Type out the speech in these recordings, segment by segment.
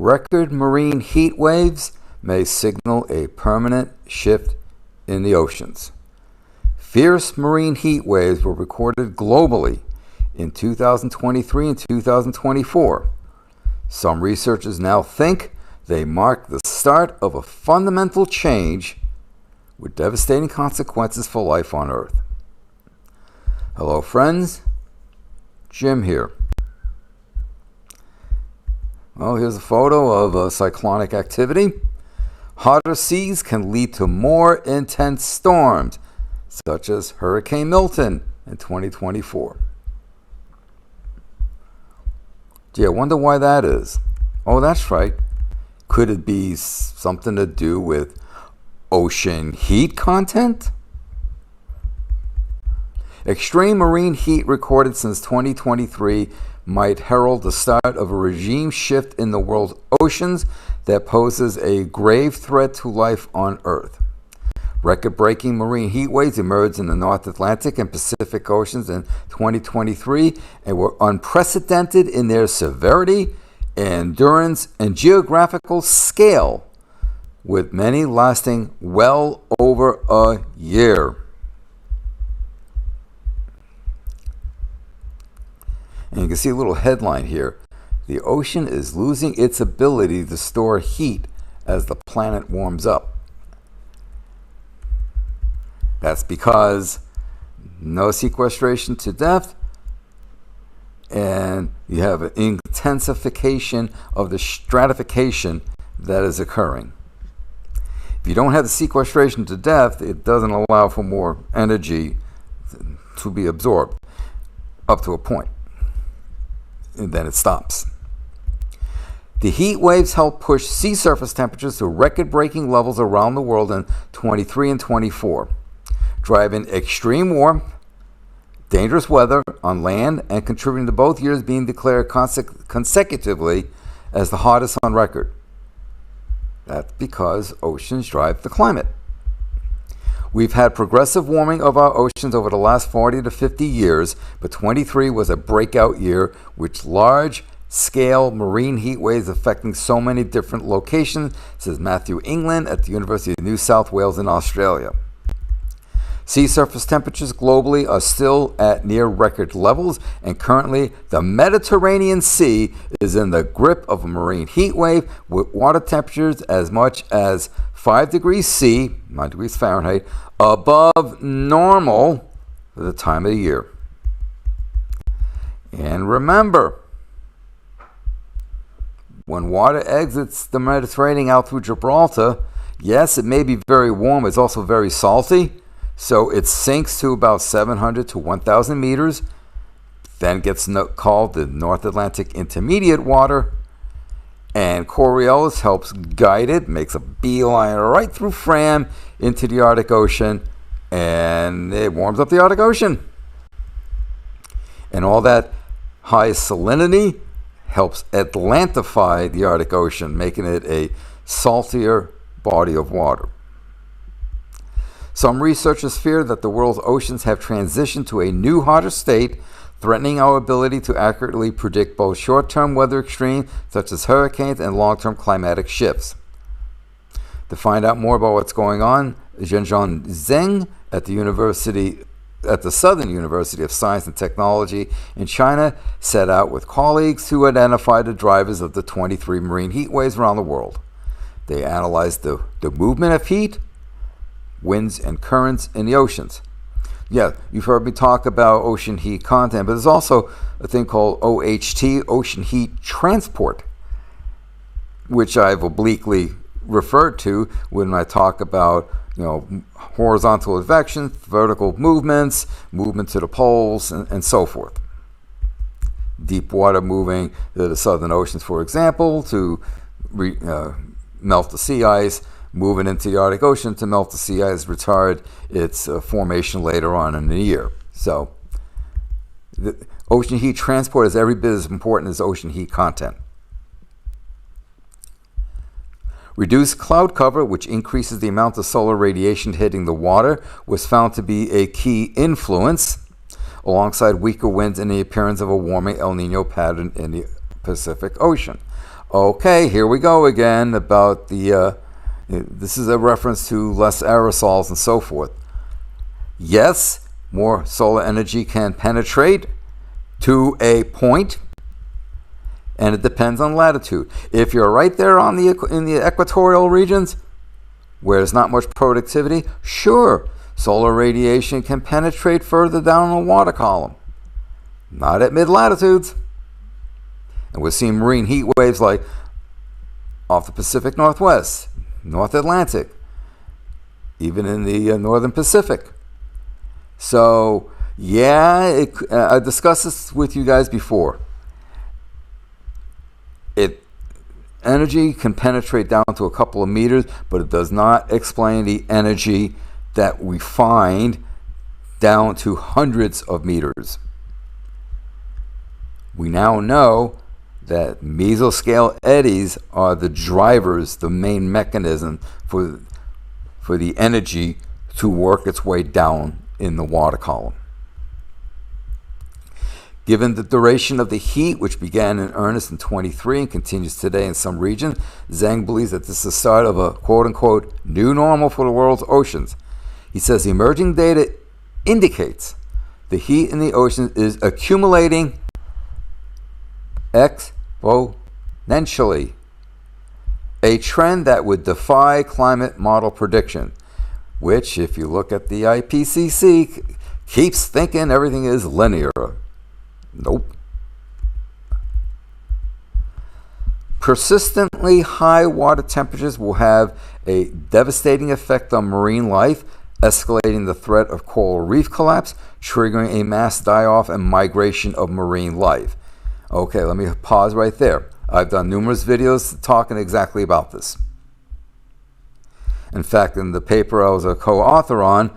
Record marine heat waves may signal a permanent shift in the oceans. Fierce marine heat waves were recorded globally in 2023 and 2024. Some researchers now think they mark the start of a fundamental change with devastating consequences for life on Earth. Hello, friends. Jim here. Well, here's a photo of cyclonic activity. Hotter seas can lead to more intense storms, such as Hurricane Milton in 2024. Gee, I wonder why that is. Oh, that's right. Could it be something to do with ocean heat content? Extreme marine heat recorded since 2023 might herald the start of a regime shift in the world's oceans that poses a grave threat to life on Earth. Record-breaking marine heat waves emerged in the North Atlantic and Pacific Oceans in 2023 and were unprecedented in their severity, endurance, and geographical scale, with many lasting well over a year. And you can see a little headline here. The ocean is losing its ability to store heat as the planet warms up. That's because no sequestration to depth, and you have an intensification of the stratification that is occurring. If you don't have the sequestration to depth, it doesn't allow for more energy to be absorbed up to a point. And then it stops. The heat waves help push sea surface temperatures to record-breaking levels around the world in 23 and 24, driving extreme warmth, dangerous weather on land, and contributing to both years being declared consecutively as the hottest on record. That's because oceans drive the climate. We've had progressive warming of our oceans over the last 40 to 50 years, but 23 was a breakout year with large-scale marine heat waves affecting so many different locations, says Matthew England at the University of New South Wales in Australia. Sea surface temperatures globally are still at near record levels, and currently the Mediterranean Sea is in the grip of a marine heat wave with water temperatures as much as 5 degrees C, 9 degrees Fahrenheit, above normal for the time of the year. And remember, when water exits the Mediterranean out through Gibraltar, yes, it may be very warm, it's also very salty. So it sinks to about 700 to 1,000 meters, then gets called the North Atlantic Intermediate Water, and Coriolis helps guide it, makes a beeline right through Fram into the Arctic Ocean, and it warms up the Arctic Ocean. And all that high salinity helps Atlantify the Arctic Ocean, making it a saltier body of water. Some researchers fear that the world's oceans have transitioned to a new hotter state, threatening our ability to accurately predict both short-term weather extremes, such as hurricanes, and long-term climatic shifts. To find out more about what's going on, Zhenzhen Zheng at the Southern University of Science and Technology in China set out with colleagues to identify the drivers of the 23 marine heat waves around the world. They analyzed the movement of heat, winds, and currents in the oceans. Yeah, you've heard me talk about ocean heat content, but there's also a thing called OHT, ocean heat transport, which I've obliquely referred to when I talk about, horizontal advections, vertical movements, movement to the poles, and so forth. Deep water moving to the southern oceans, for example, to melt the sea ice, moving into the Arctic Ocean to melt the sea ice, retard its formation later on in the year. So, the ocean heat transport is every bit as important as ocean heat content. Reduced cloud cover, which increases the amount of solar radiation hitting the water, was found to be a key influence, alongside weaker winds and the appearance of a warming El Nino pattern in the Pacific Ocean. Okay, here we go again about this is a reference to less aerosols and so forth. Yes, more solar energy can penetrate to a point, and it depends on latitude. If you're right there in the equatorial regions, where there's not much productivity, sure, solar radiation can penetrate further down the water column. Not at mid-latitudes. And we're seeing marine heat waves like off the Pacific Northwest, North Atlantic, even in the Northern Pacific. So, yeah, I discussed this with you guys before. Energy can penetrate down to a couple of meters, but it does not explain the energy that we find down to hundreds of meters. We now know that mesoscale eddies are the drivers, the main mechanism for the energy to work its way down in the water column. Given the duration of the heat, which began in earnest in 23 and continues today in some regions, Zhang believes that this is the start of a quote-unquote new normal for the world's oceans. He says the emerging data indicates the heat in the oceans is accumulating exponentially, a trend that would defy climate model prediction, which, if you look at the IPCC, keeps thinking everything is linear. Nope. Persistently high water temperatures will have a devastating effect on marine life, escalating the threat of coral reef collapse, triggering a mass die-off and migration of marine life. Okay, let me pause right there. I've done numerous videos talking exactly about this. In fact, in the paper I was a co-author on,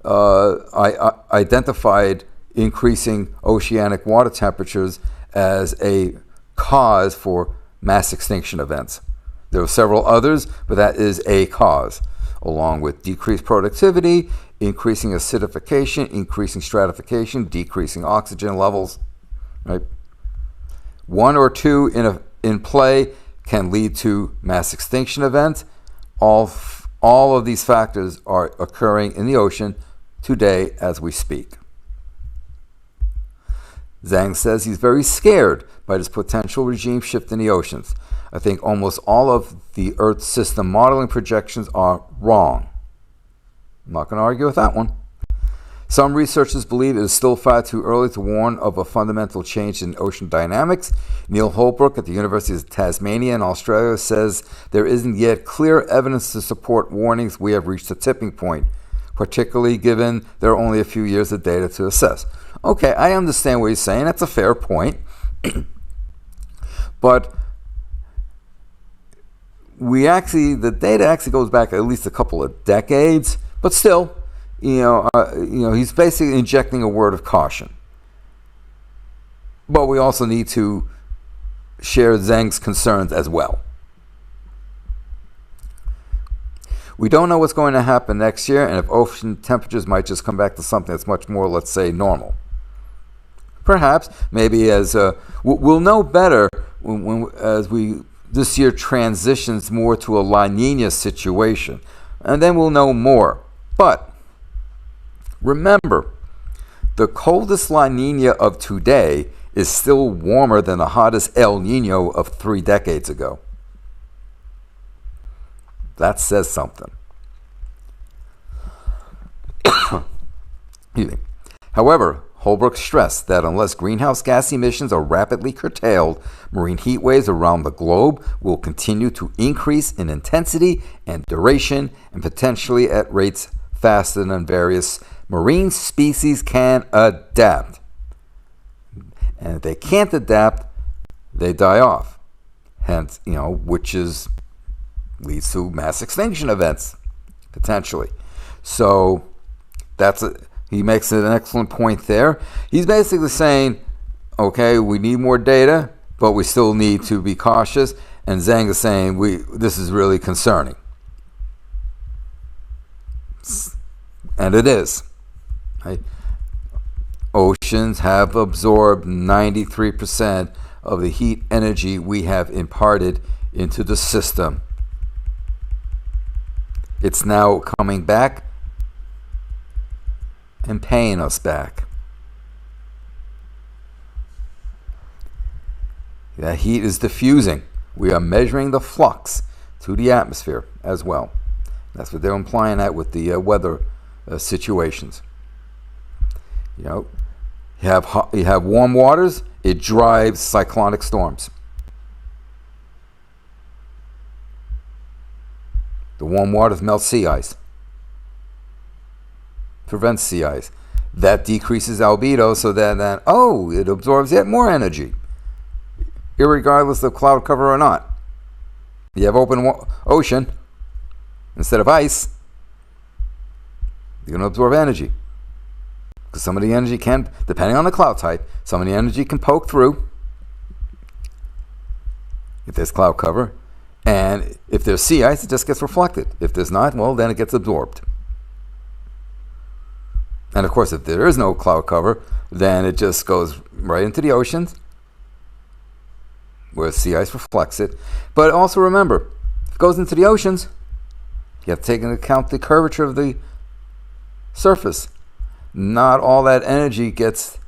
I identified increasing oceanic water temperatures as a cause for mass extinction events. There are several others, but that is a cause, along with decreased productivity, increasing acidification, increasing stratification, decreasing oxygen levels. Right? One or two in play can lead to mass extinction events. All of these factors are occurring in the ocean today as we speak. Zhang says he's very scared by this potential regime shift in the oceans. I think almost all of the Earth system modeling projections are wrong. I'm not going to argue with that one. Some researchers believe it is still far too early to warn of a fundamental change in ocean dynamics. Neil Holbrook at the University of Tasmania in Australia says there isn't yet clear evidence to support warnings we have reached a tipping point, particularly given there are only a few years of data to assess. Okay, I understand what he's saying. That's a fair point. But the data actually goes back at least a couple of decades. But still, he's basically injecting a word of caution. But we also need to share Zhang's concerns as well. We don't know what's going to happen next year, and if ocean temperatures might just come back to something that's much more, let's say, normal. Perhaps, maybe we'll know better as this year transitions more to a La Nina situation, and then we'll know more. But remember, the coldest La Nina of today is still warmer than the hottest El Nino of 3 decades ago. That says something. However, Holbrook stressed that unless greenhouse gas emissions are rapidly curtailed, marine heat waves around the globe will continue to increase in intensity and duration, and potentially at rates faster than various marine species can adapt. And if they can't adapt, they die off. Hence, which leads to mass extinction events, potentially. So he makes an excellent point there. He's basically saying, okay, we need more data, but we still need to be cautious. And Zhang is saying, this is really concerning. And it is. Right? Oceans have absorbed 93% of the heat energy we have imparted into the system. It's now coming back and paying us back. That heat is diffusing. We are measuring the flux to the atmosphere as well. That's what they're implying that with the weather situations. You have warm waters, it drives cyclonic storms. The warm waters melt sea ice, prevents sea ice. That decreases albedo, so that it absorbs yet more energy, irregardless of cloud cover or not. You have open ocean instead of ice, you're going to absorb energy. Because some of the energy can, depending on the cloud type, some of the energy can poke through if there's cloud cover. And if there's sea ice, it just gets reflected. If there's not, well, then it gets absorbed. And of course, if there is no cloud cover, then it just goes right into the oceans, where sea ice reflects it. But also remember, if it goes into the oceans, you have to take into account the curvature of the surface. Not all that energy gets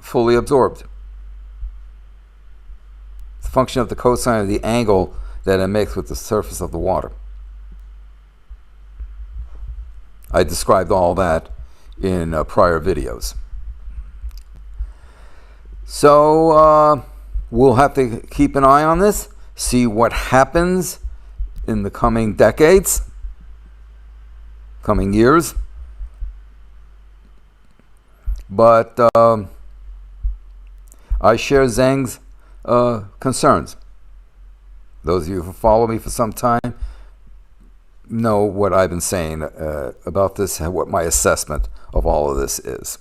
fully absorbed. It's a function of the cosine of the angle that it makes with the surface of the water. I described all that in prior videos. So we'll have to keep an eye on this, see what happens in the coming decades, coming years. But I share Zhang's concerns. Those of you who follow me for some time know what I've been saying about this, what my assessment of all of this is.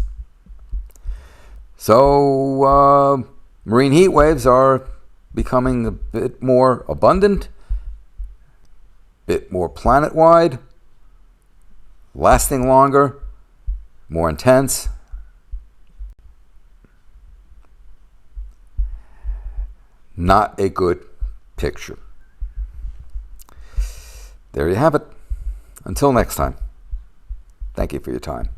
So marine heat waves are becoming a bit more abundant, a bit more planet-wide, lasting longer, more intense. Not a good picture. There you have it. Until next time, thank you for your time.